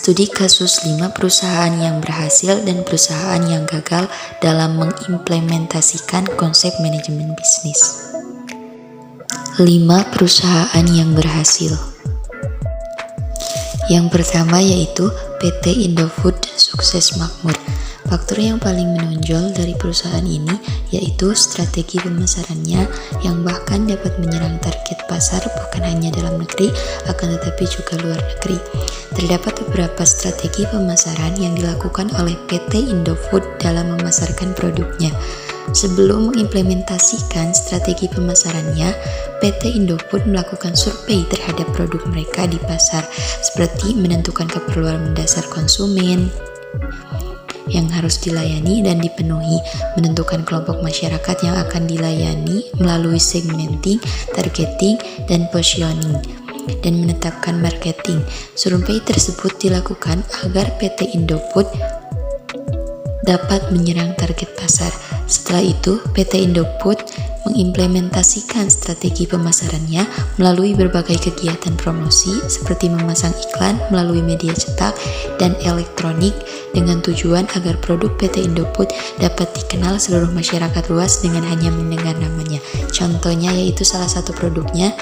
Studi kasus 5 perusahaan yang berhasil dan perusahaan yang gagal dalam mengimplementasikan konsep manajemen bisnis. 5 perusahaan yang berhasil. Yang pertama yaitu PT Indofood sukses makmur. Faktor yang paling menonjol dari perusahaan ini yaitu strategi pemasarannya yang bahkan dapat menyerang target pasar bukan hanya dalam negeri akan tetapi juga luar negeri. Terdapat beberapa strategi pemasaran yang dilakukan oleh PT Indofood dalam memasarkan produknya. Sebelum mengimplementasikan strategi pemasarannya, PT Indofood melakukan survei terhadap produk mereka di pasar, seperti menentukan keperluan mendasar konsumen yang harus dilayani dan dipenuhi, menentukan kelompok masyarakat yang akan dilayani melalui segmenting, targeting, dan positioning, dan menetapkan marketing. Survei tersebut dilakukan agar PT Indofood dapat menyerang target pasar. Setelah itu, PT Indofood mengimplementasikan strategi pemasarannya melalui berbagai kegiatan promosi seperti memasang iklan melalui media cetak dan elektronik dengan tujuan agar produk PT Indofood dapat dikenal seluruh masyarakat luas dengan hanya mendengar namanya. Contohnya yaitu salah satu produknya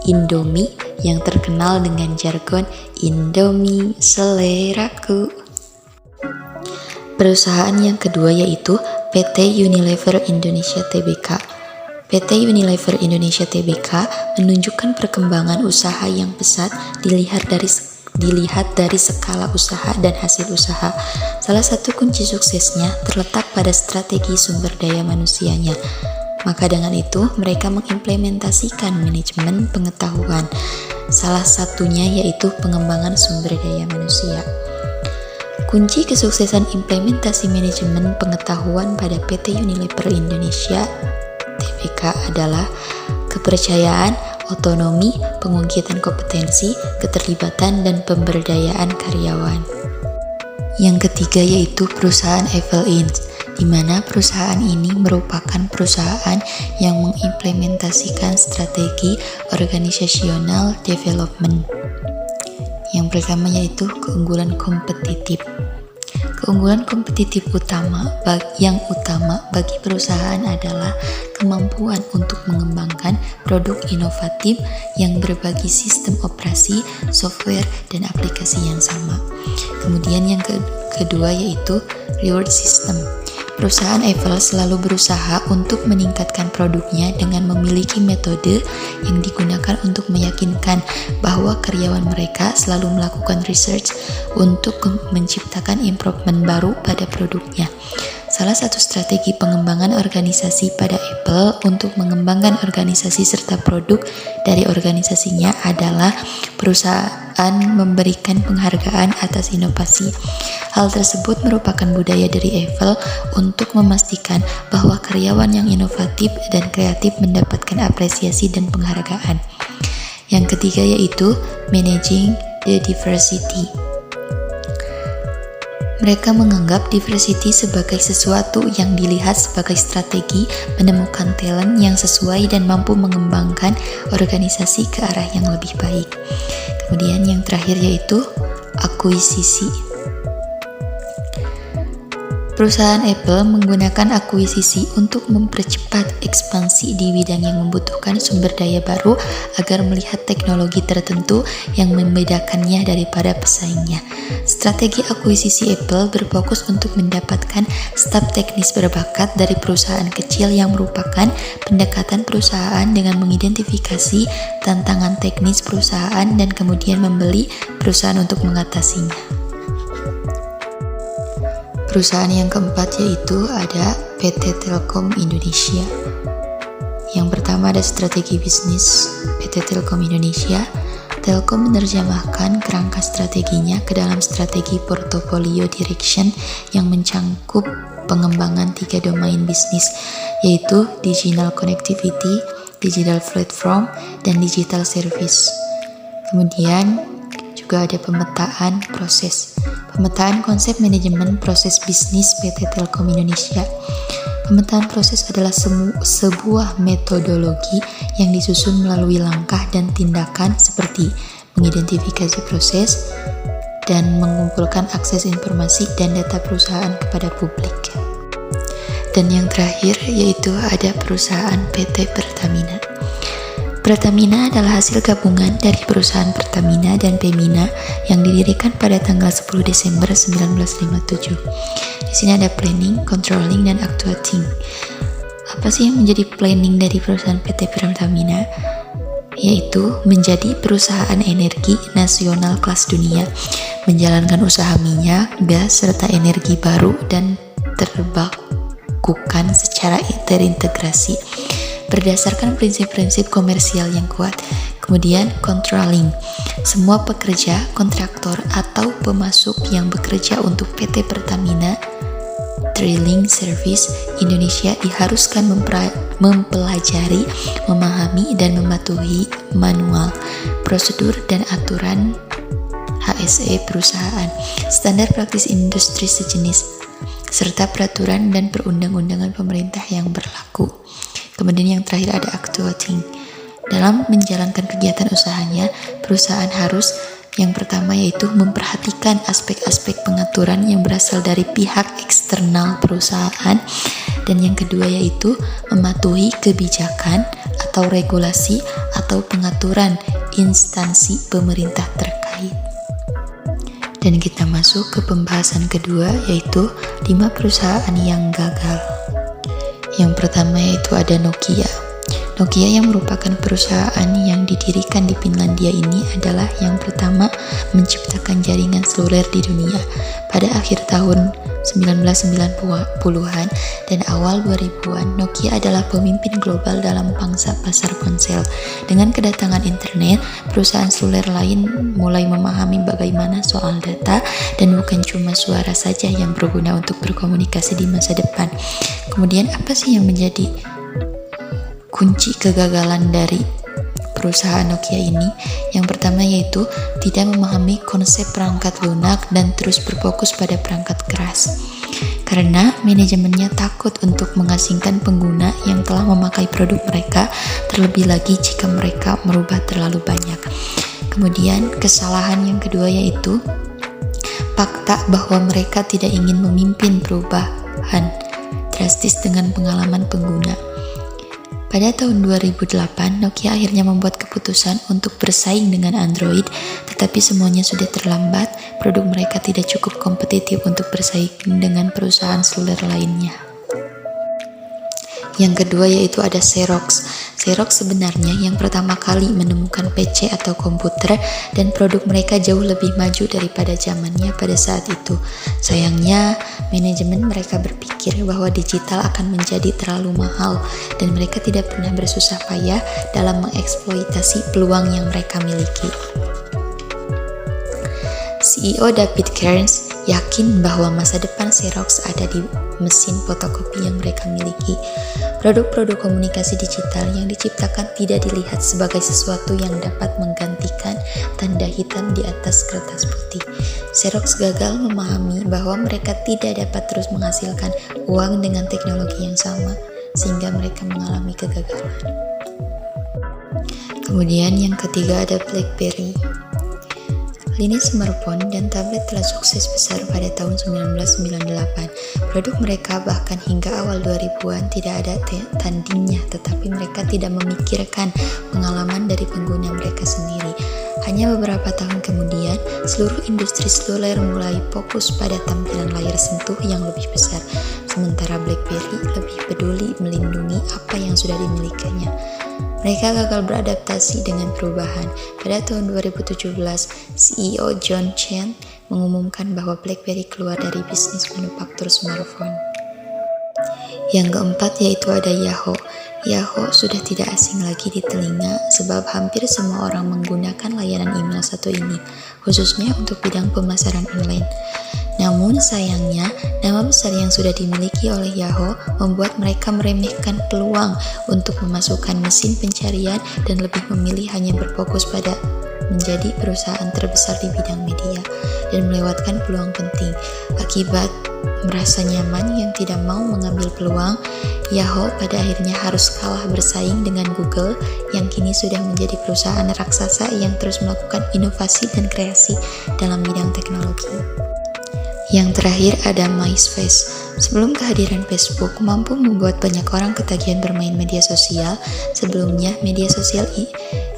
Indomie yang terkenal dengan jargon Indomie seleraku. Perusahaan yang kedua yaitu PT Unilever Indonesia Tbk. PT Unilever Indonesia Tbk menunjukkan perkembangan usaha yang pesat dilihat dari skala usaha dan hasil usaha. Salah satu kunci suksesnya terletak pada strategi sumber daya manusianya. Maka dengan itu, mereka mengimplementasikan manajemen pengetahuan. Salah satunya yaitu pengembangan sumber daya manusia. Kunci kesuksesan implementasi manajemen pengetahuan pada PT Unilever Indonesia Tbk adalah kepercayaan, otonomi, pengungkitan kompetensi, keterlibatan, dan pemberdayaan karyawan. Yang ketiga yaitu perusahaan Evil Inc., di mana perusahaan ini merupakan perusahaan yang mengimplementasikan strategi organizational development. Yang pertama yaitu keunggulan kompetitif. Keunggulan kompetitif yang utama bagi perusahaan adalah kemampuan untuk mengembangkan produk inovatif yang berbagi sistem operasi, software, dan aplikasi yang sama. Kemudian yang kedua yaitu reward system. Perusahaan Apple selalu berusaha untuk meningkatkan produknya dengan memiliki metode yang digunakan untuk meyakinkan bahwa karyawan mereka selalu melakukan research untuk menciptakan improvement baru pada produknya. Salah satu strategi pengembangan organisasi pada Apple untuk mengembangkan organisasi serta produk dari organisasinya adalah perusahaan memberikan penghargaan atas inovasi. Hal tersebut merupakan budaya dari Apple untuk memastikan bahwa karyawan yang inovatif dan kreatif mendapatkan apresiasi dan penghargaan. Yang ketiga yaitu managing the diversity. Mereka menganggap diversity sebagai sesuatu yang dilihat sebagai strategi menemukan talent yang sesuai dan mampu mengembangkan organisasi ke arah yang lebih baik. Kemudian yang terakhir yaitu akuisisi. Perusahaan Apple menggunakan akuisisi untuk mempercepat ekspansi di bidang yang membutuhkan sumber daya baru agar melihat teknologi tertentu yang membedakannya daripada pesaingnya. Strategi akuisisi Apple berfokus untuk mendapatkan staf teknis berbakat dari perusahaan kecil yang merupakan pendekatan perusahaan dengan mengidentifikasi tantangan teknis perusahaan dan kemudian membeli perusahaan untuk mengatasinya. Perusahaan yang keempat yaitu ada PT Telkom Indonesia. Yang pertama ada strategi bisnis PT Telkom Indonesia. Telkom menerjemahkan kerangka strateginya ke dalam strategi portfolio direction yang mencangkup pengembangan 3 domain bisnis, yaitu digital connectivity, digital platform, dan digital service. Kemudian juga ada pemetaan proses. Pemetaan konsep manajemen proses bisnis PT Telkom Indonesia. Pemetaan proses adalah sebuah metodologi yang disusun melalui langkah dan tindakan seperti mengidentifikasi proses, dan mengumpulkan akses informasi dan data perusahaan kepada publik. Dan yang terakhir yaitu ada perusahaan PT Pertamina. Pertamina adalah hasil gabungan dari perusahaan Pertamina dan Pemina yang didirikan pada tanggal 10 Desember 1957. Di sini ada planning, controlling, dan actuating. Apa sih yang menjadi planning dari perusahaan PT Pertamina? Yaitu menjadi perusahaan energi nasional kelas dunia, menjalankan usaha minyak, gas, serta energi baru dan terbakukan secara terintegrasi berdasarkan prinsip-prinsip komersial yang kuat. Kemudian controlling, semua pekerja, kontraktor, atau pemasok yang bekerja untuk PT Pertamina Drilling Service Indonesia diharuskan mempelajari, memahami, dan mematuhi manual, prosedur, dan aturan HSE perusahaan, standar praktis industri sejenis, serta peraturan dan perundang-undangan pemerintah yang berlaku. Kemudian yang terakhir ada actuating. Dalam menjalankan kegiatan usahanya, perusahaan harus yang pertama yaitu memperhatikan aspek-aspek pengaturan yang berasal dari pihak eksternal perusahaan, dan yang kedua yaitu mematuhi kebijakan atau regulasi atau pengaturan instansi pemerintah terkait. Dan kita masuk ke pembahasan kedua yaitu 5 perusahaan yang gagal. Yang pertama yaitu ada Nokia. Nokia yang merupakan perusahaan yang didirikan di Finlandia ini adalah yang pertama menciptakan jaringan seluler di dunia pada akhir tahun 1990-an dan awal 2000-an. Nokia adalah pemimpin global dalam pangsa pasar ponsel. Dengan kedatangan internet, perusahaan seluler lain mulai memahami bagaimana soal data dan bukan cuma suara saja yang berguna untuk berkomunikasi di masa depan. Kemudian apa sih yang menjadi kunci kegagalan dari perusahaan Nokia ini? Yang pertama yaitu tidak memahami konsep perangkat lunak dan terus berfokus pada perangkat keras. Karena manajemennya takut untuk mengasingkan pengguna yang telah memakai produk mereka, terlebih lagi jika mereka merubah terlalu banyak. Kemudian kesalahan yang kedua yaitu fakta bahwa mereka tidak ingin memimpin perubahan drastis dengan pengalaman pengguna. Pada tahun 2008, Nokia akhirnya membuat keputusan untuk bersaing dengan Android, tetapi semuanya sudah terlambat. Produk mereka tidak cukup kompetitif untuk bersaing dengan perusahaan seluler lainnya. Yang kedua yaitu ada Xerox. Xerox sebenarnya yang pertama kali menemukan PC atau komputer, dan produk mereka jauh lebih maju daripada zamannya pada saat itu. Sayangnya, manajemen mereka berpikir bahwa digital akan menjadi terlalu mahal, dan mereka tidak pernah bersusah payah dalam mengeksploitasi peluang yang mereka miliki. CEO David Kearns yakin bahwa masa depan Xerox ada di mesin fotokopi yang mereka miliki. Produk-produk komunikasi digital yang diciptakan tidak dilihat sebagai sesuatu yang dapat menggantikan tanda hitam di atas kertas putih. Xerox gagal memahami bahwa mereka tidak dapat terus menghasilkan uang dengan teknologi yang sama, sehingga mereka mengalami kegagalan. Kemudian yang ketiga ada BlackBerry. Lini smartphone dan tablet telah sukses besar pada tahun 1998. Produk mereka bahkan hingga awal 2000-an tidak ada tandingnya, tetapi mereka tidak memikirkan pengalaman dari pengguna mereka sendiri. Hanya beberapa tahun kemudian, seluruh industri seluler mulai fokus pada tampilan layar sentuh yang lebih besar, sementara BlackBerry lebih peduli melindungi apa yang sudah dimilikinya. Mereka gagal beradaptasi dengan perubahan. Pada tahun 2017, CEO John Chen mengumumkan bahwa BlackBerry keluar dari bisnis manufaktur smartphone. Yang keempat yaitu ada Yahoo. Yahoo sudah tidak asing lagi di telinga sebab hampir semua orang menggunakan layanan email satu ini, khususnya untuk bidang pemasaran online. Namun sayangnya, nama besar yang sudah dimiliki oleh Yahoo membuat mereka meremehkan peluang untuk memasukkan mesin pencarian dan lebih memilih hanya berfokus pada menjadi perusahaan terbesar di bidang media dan melewatkan peluang penting. Akibat merasa nyaman yang tidak mau mengambil peluang, Yahoo pada akhirnya harus kalah bersaing dengan Google yang kini sudah menjadi perusahaan raksasa yang terus melakukan inovasi dan kreasi dalam bidang teknologi. Yang terakhir ada MySpace. Sebelum kehadiran Facebook mampu membuat banyak orang ketagihan bermain media sosial, sebelumnya media sosial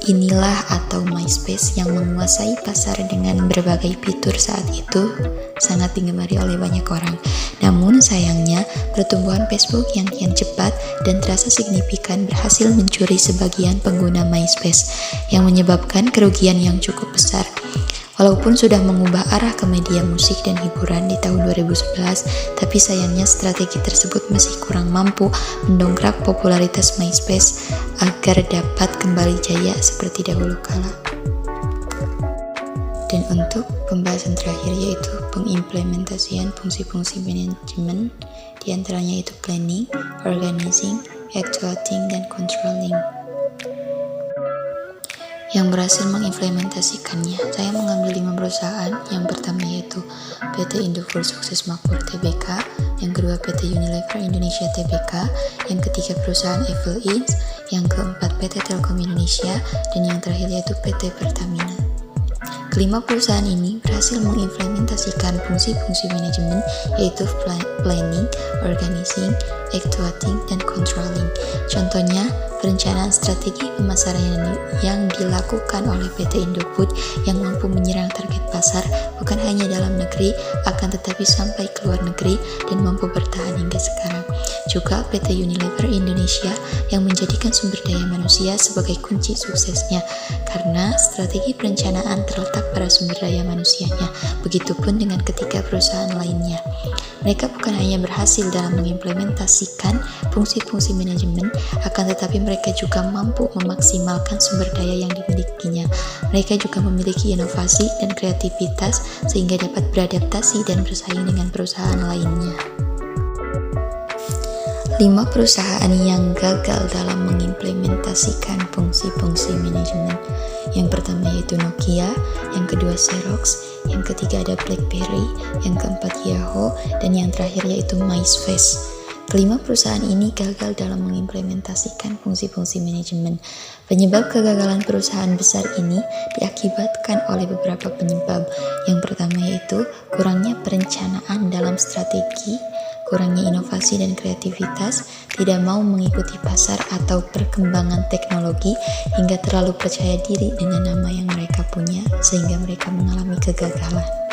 inilah atau MySpace yang menguasai pasar dengan berbagai fitur saat itu sangat digemari oleh banyak orang. Namun sayangnya, pertumbuhan Facebook yang kian cepat dan terasa signifikan berhasil mencuri sebagian pengguna MySpace yang menyebabkan kerugian yang cukup besar. Walaupun sudah mengubah arah ke media musik dan hiburan di tahun 2011, tapi sayangnya strategi tersebut masih kurang mampu mendongkrak popularitas MySpace agar dapat kembali jaya seperti dahulu kala. Dan untuk pembahasan terakhir yaitu pengimplementasian fungsi-fungsi manajemen, diantaranya itu planning, organizing, actuating, dan controlling. Yang berhasil mengimplementasikannya, saya mengambil 5 perusahaan. Yang pertama yaitu PT Indofood Sukses Makmur Tbk, yang kedua PT Unilever Indonesia Tbk, yang ketiga perusahaan Evil Eats, yang keempat PT Telkom Indonesia, dan yang terakhir yaitu PT Pertamina. Kelima perusahaan ini berhasil mengimplementasikan fungsi-fungsi manajemen yaitu planning, organizing, actuating, dan controlling. Contohnya, perencanaan strategi pemasaran yang dilakukan oleh PT Indofood yang mampu menyerang target pasar bukan hanya dalam negeri, akan tetapi sampai ke luar negeri dan mampu bertahan hingga sekarang. Juga PT Unilever Indonesia yang menjadikan sumber daya manusia sebagai kunci suksesnya, karena strategi perencanaan terletak pada sumber daya manusianya. Begitupun dengan ketiga perusahaan lainnya. Mereka bukan hanya berhasil dalam mengimplementasikan fungsi-fungsi manajemen, akan tetapi mereka juga mampu memaksimalkan sumber daya yang dimilikinya. Mereka juga memiliki inovasi dan kreativitas sehingga dapat beradaptasi dan bersaing dengan perusahaan lainnya. 5 perusahaan yang gagal dalam mengimplementasikan fungsi-fungsi manajemen. Yang pertama yaitu Nokia, yang kedua Xerox, yang ketiga ada BlackBerry, yang keempat Yahoo, dan yang terakhir yaitu MySpace. Kelima perusahaan ini gagal dalam mengimplementasikan fungsi-fungsi manajemen. Penyebab kegagalan perusahaan besar ini diakibatkan oleh beberapa penyebab. Yang pertama yaitu kurangnya perencanaan dalam strategi, kurangnya inovasi dan kreativitas, tidak mau mengikuti pasar atau perkembangan teknologi, hingga terlalu percaya diri dengan nama yang mereka punya sehingga mereka mengalami kegagalan.